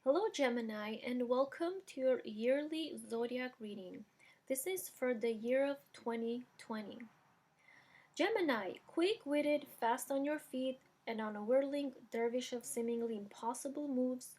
Hello, Gemini, and welcome to your yearly Zodiac reading. This is for the year of 2020. Gemini, quick witted, fast on your feet, and on a whirling dervish of seemingly impossible moves,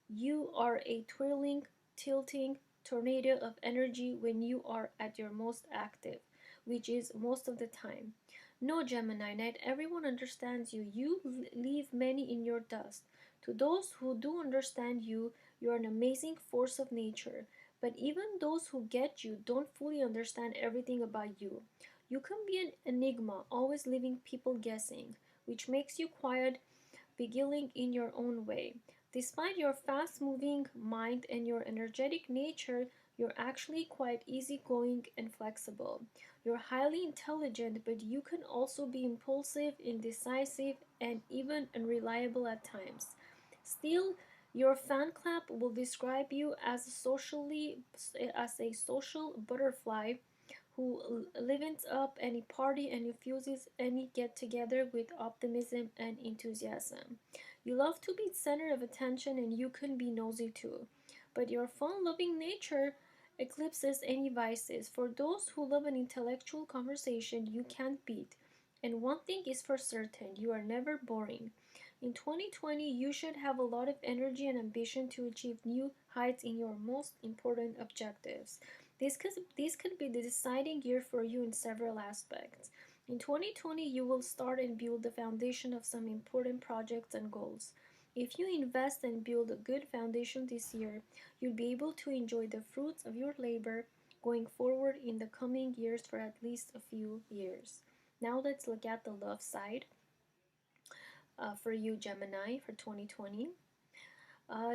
you are a twirling, tilting tornado of energy when you are at your most active, which is most of the time. No, Gemini, not everyone understands you. You leave many in your dust. To those who do understand you, you are an amazing force of nature. But even those who get you don't fully understand everything about you. You can be an enigma, always leaving people guessing, which makes you quiet, beguiling in your own way. Despite your fast moving mind and your energetic nature, you're actually quite easygoing and flexible. You're highly intelligent, but you can also be impulsive, indecisive, and even unreliable at times. Still, your fan club will describe you as a social butterfly who livens up any party and infuses any get together with optimism and enthusiasm. You love to be center of attention and you can be nosy too, but your fun loving nature eclipses any vices. For those who love an intellectual conversation, you can't beat. And one thing is for certain, you are never boring. In 2020, you should have a lot of energy and ambition to achieve new heights in your most important objectives. This could be the deciding year for you in several aspects. In 2020, you will start and build the foundation of some important projects and goals. If you invest and build a good foundation this year, you'll be able to enjoy the fruits of your labor going forward in the coming years for at least a few years. Now let's look at the love side for you, Gemini, for 2020.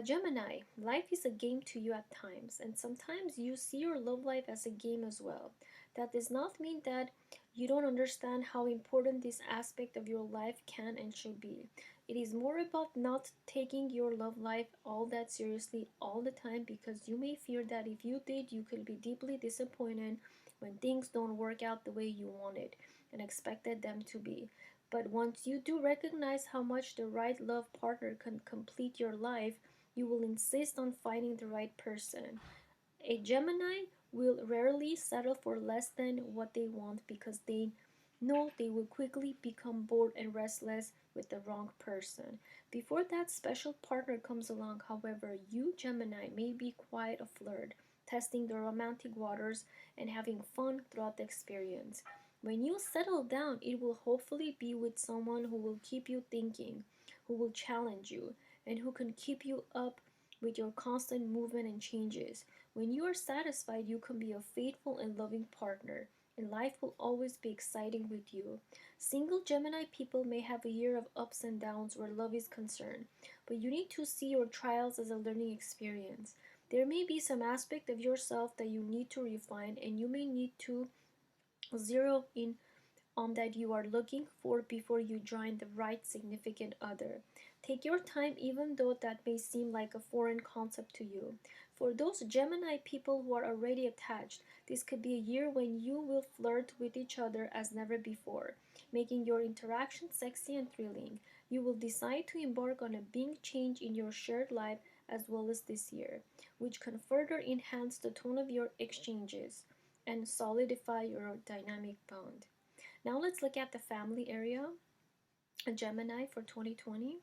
Gemini, life is a game to you at times, and sometimes you see your love life as a game as well. That does not mean that you don't understand how important this aspect of your life can and should be. It is more about not taking your love life all that seriously all the time because you may fear that if you did, you could be deeply disappointed when things don't work out the way you wanted and expected them to be. But once you do recognize how much the right love partner can complete your life, you will insist on finding the right person. A Gemini will rarely settle for less than what they want because they know they will quickly become bored and restless with the wrong person. Before that special partner comes along, however, you Gemini may be quite a flirt, testing the romantic waters and having fun throughout the experience. When you settle down, it will hopefully be with someone who will keep you thinking, who will challenge you, and who can keep you up with your constant movement and changes. When you are satisfied, you can be a faithful and loving partner, and life will always be exciting with you. Single Gemini people may have a year of ups and downs where love is concerned, but you need to see your trials as a learning experience. There may be some aspect of yourself that you need to refine, and you may need to zero in on that you are looking for before you join the right significant other. Take your time, even though that may seem like a foreign concept to you. For those Gemini people who are already attached, this could be a year when you will flirt with each other as never before, making your interaction sexy and thrilling. You will decide to embark on a big change in your shared life as well as this year, which can further enhance the tone of your exchanges and solidify your dynamic bond. Now let's look at the family area, a Gemini for 2020.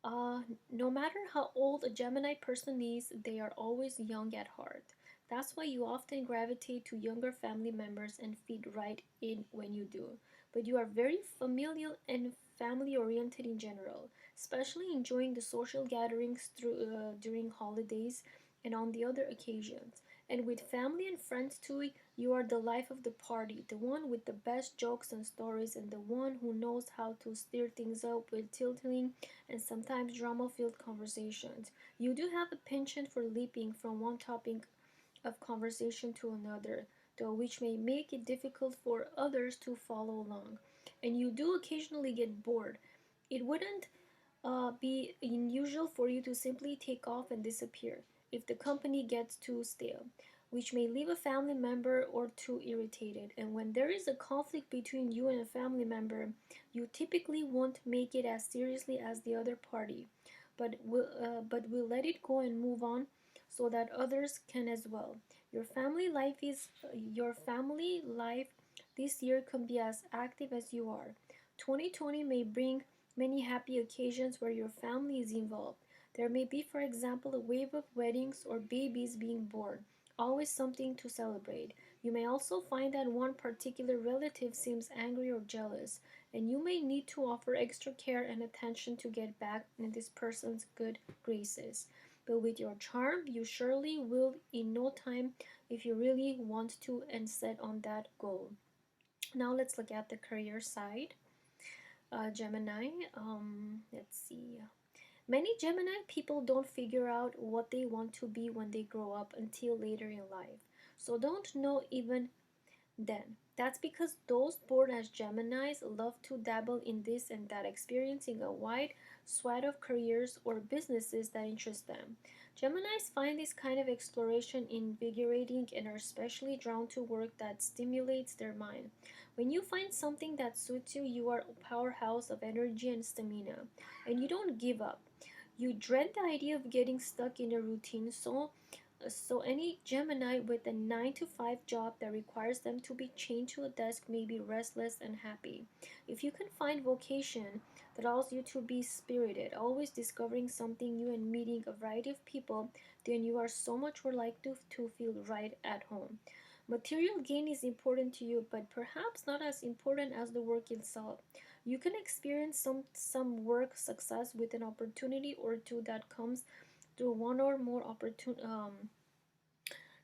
No matter how old a Gemini person is, they are always young at heart. That's why you often gravitate to younger family members and fit right in when you do. But you are very familial and family oriented in general, especially enjoying the social gatherings during holidays and on the other occasions. And with family and friends too, you are the life of the party, the one with the best jokes and stories, and the one who knows how to stir things up with tilting and sometimes drama filled conversations. You do have a penchant for leaping from one topic of conversation to another, though which may make it difficult for others to follow along. And you do occasionally get bored. It wouldn't be unusual for you to simply take off and disappear if the company gets too stale, which may leave a family member or two irritated. And when there is a conflict between you and a family member, you typically won't make it as seriously as the other party, but we'll let it go and move on so that others can as well. Your family life this year can be as active as you are. 2020 may bring many happy occasions where your family is involved. There may be, for example, a wave of weddings or babies being born, always something to celebrate. You may also find that one particular relative seems angry or jealous, and you may need to offer extra care and attention to get back in this person's good graces. But with your charm, you surely will in no time if you really want to and set on that goal. Now let's look at the career side. Gemini, let's see. Many Gemini people don't figure out what they want to be when they grow up until later in life. So don't know even then. That's because those born as Geminis love to dabble in this and that, experiencing a wide swath of careers or businesses that interest them. Geminis find this kind of exploration invigorating and are especially drawn to work that stimulates their mind. When you find something that suits you, you are a powerhouse of energy and stamina, and you don't give up. You dread the idea of getting stuck in a routine, so any Gemini with a 9 to 5 job that requires them to be chained to a desk may be restless and happy. If you can find vocation that allows you to be spirited, always discovering something new and meeting a variety of people, then you are so much more likely to feel right at home. Material gain is important to you, but perhaps not as important as the work itself. You can experience some work success with an opportunity or two through one or more opportun-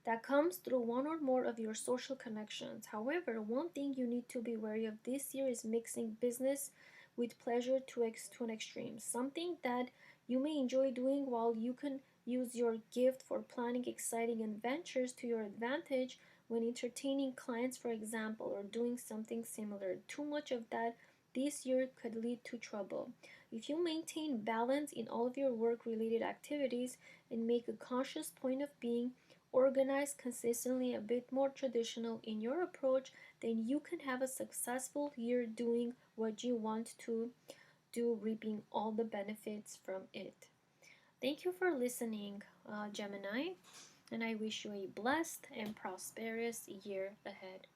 that comes through one or more of your social connections. However, one thing you need to be wary of this year is mixing business with pleasure to an extreme. Something that you may enjoy doing while you can use your gift for planning exciting adventures to your advantage when entertaining clients, for example, or doing something similar. Too much of that this year could lead to trouble. If you maintain balance in all of your work related activities and make a conscious point of being organized consistently, a bit more traditional in your approach, then you can have a successful year doing what you want to do, reaping all the benefits from it. Thank you for listening, Gemini, and I wish you a blessed and prosperous year ahead.